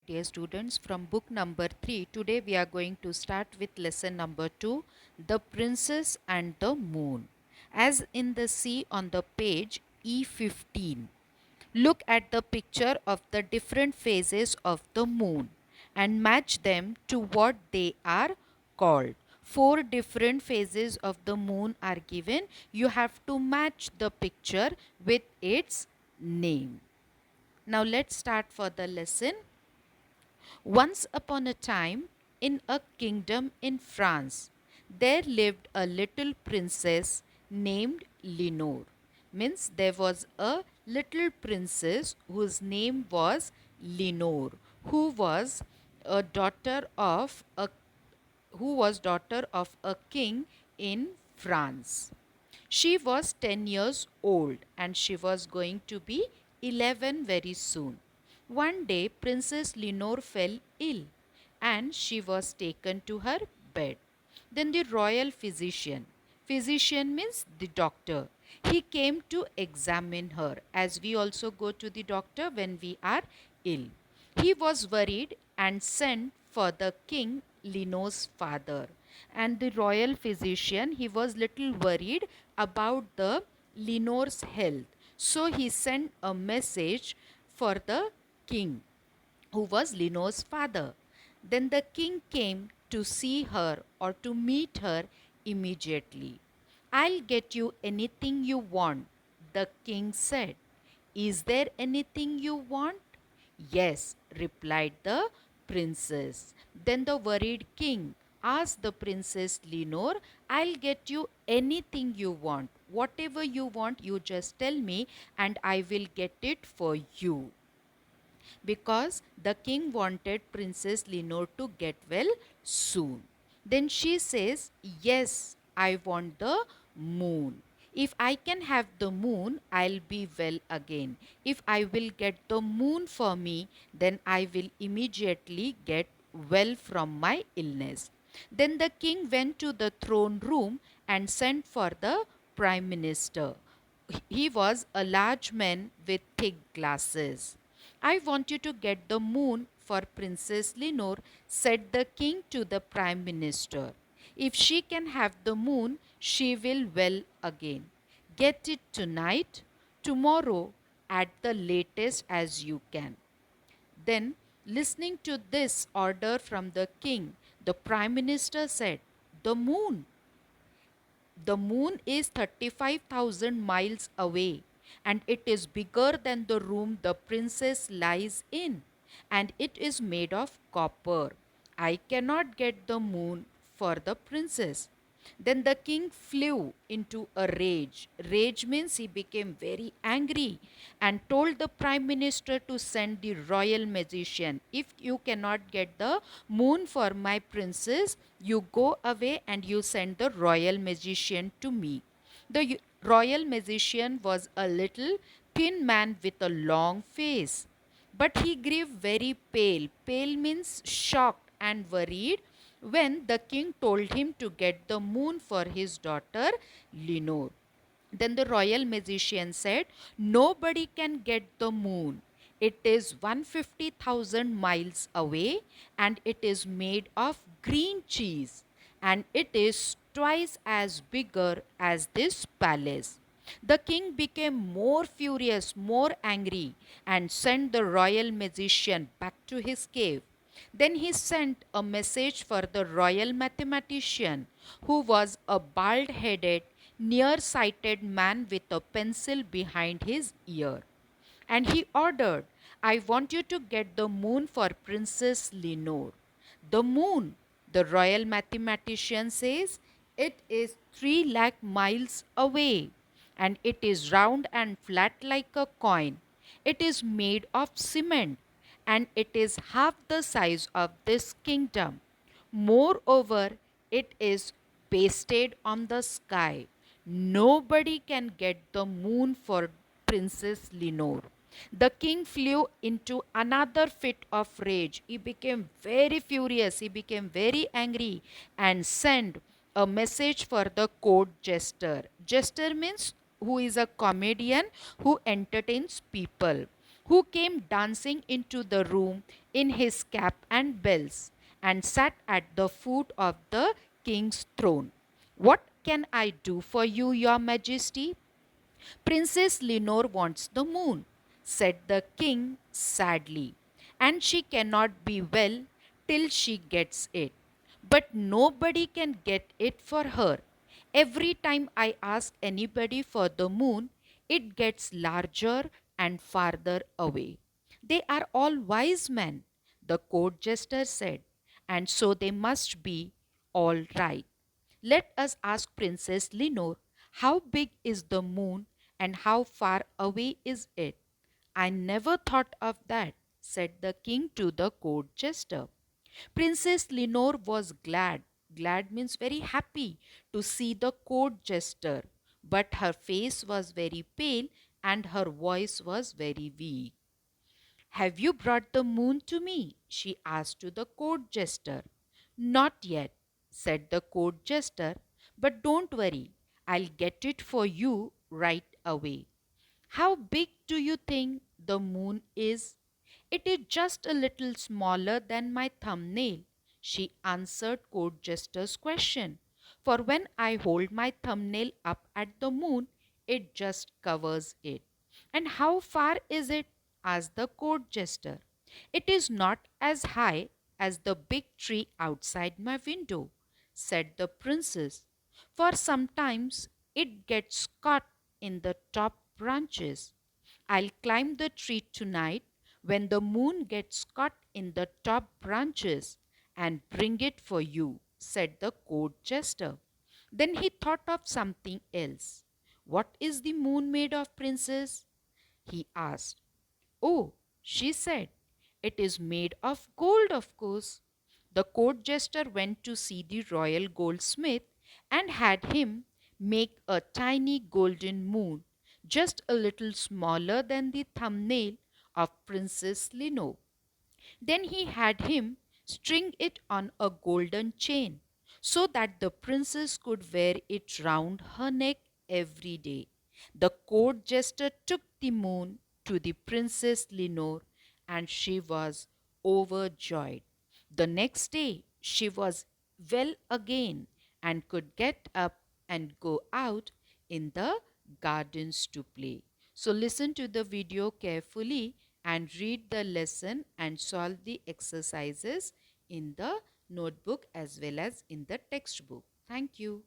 Dear students, from book number 3, today we are going to start with lesson number 2, The Princess and the Moon. As in the C on the page E15, look at the picture of the different phases of the moon and match them to what they are called. Four different phases of the moon are given. You have to match the picture with its name. Now let's start for the lesson. Once upon a time, in a kingdom in France, there lived a little princess named Lenore. Means there was a little princess whose name was Lenore, who was a daughter of a king in France. She was 10 years old and she was going to be 11 very soon. One day, Princess Lenore fell ill and she was taken to her bed. Then the royal physician means the doctor, he came to examine her, as we also go to the doctor when we are ill. He was worried and sent for the king, Lenore's father. And the royal physician, he was little worried about the Lenore's health. So he sent a message for the king, who was Lenore's father. Then the king came to see her or to meet her immediately. I'll get you anything you want, the king said. Is there anything you want? Yes, replied the princess. Then the worried king asked the princess Lenore, I'll get you anything you want. Whatever you want, you just tell me and I will get it for you, because the king wanted Princess Lenore to get well soon. Then she says, yes, I want the moon. If I can have the moon, I'll be well again. If I will get the moon for me, then I will immediately get well from my illness. Then the king went to the throne room and sent for the prime minister. He was a large man with thick glasses. I want you to get the moon for Princess Lenore, said the king to the prime minister. If she can have the moon, she will well again. Get it tonight, tomorrow, at the latest as you can. Then, listening to this order from the king, the prime minister said, the moon is 35,000 miles away and it is bigger than the room the princess lies in, and it is made of copper. I cannot get the moon for the princess. Then the king flew into a rage. Rage means he became very angry and told the prime minister to send the royal magician. If you cannot get the moon for my princess, you go away and you send the royal magician to me. The royal magician was a little thin man with a long face, but he grew very pale. Pale means shocked and worried when the king told him to get the moon for his daughter Lenore. Then the royal magician said, nobody can get the moon. It is 150,000 miles away and it is made of green cheese and it is twice as bigger as this palace. The king became more furious, more angry, and sent the royal magician back to his cave. Then he sent a message for the royal mathematician, who was a bald headed, near-sighted man with a pencil behind his ear. And he ordered, I want you to get the moon for Princess Lenore. The moon, the royal mathematician says, it is 3 lakh miles away and it is round and flat like a coin. It is made of cement and it is half the size of this kingdom. Moreover, it is pasted on the sky. Nobody can get the moon for Princess Lenore. The king flew into another fit of rage. He became very furious, he became very angry and sent a message for the court jester. Jester means who is a comedian who entertains people. who came dancing into the room in his cap and bells and sat at the foot of the king's throne. What can I do for you, your majesty? Princess Lenore wants the moon, said the king sadly, and she cannot be well till she gets it. But nobody can get it for her. Every time I ask anybody for the moon, it gets larger and farther away. They are all wise men, the court jester said, and so they must be all right. Let us ask Princess Lenore, how big is the moon and how far away is it? I never thought of that, said the king to the court jester. Princess Lenore was glad. Glad means very happy to see the court jester, but her face was very pale and her voice was very weak. Have you brought the moon to me? She asked to the court jester. Not yet, said the court jester, but don't worry, I'll get it for you right away. How big do you think the moon is? It is just a little smaller than my thumbnail, she answered court jester's question. For when I hold my thumbnail up at the moon, it just covers it. And how far is it? Asked the court jester. It is not as high as the big tree outside my window, said the princess, for sometimes it gets caught in the top branches. I'll climb the tree tonight when the moon gets caught in the top branches and bring it for you, said the court jester. Then he thought of something else. What is the moon made of, princess? He asked. Oh, she said, it is made of gold, of course. The court jester went to see the royal goldsmith and had him make a tiny golden moon, just a little smaller than the thumbnail of Princess Lenore. Then he had him string it on a golden chain so that the princess could wear it round her neck every day. The court jester took the moon to the Princess Lenore and she was overjoyed. The next day she was well again and could get up and go out in the gardens to play. So listen to the video carefully and read the lesson and solve the exercises in the notebook as well as in the textbook. Thank you.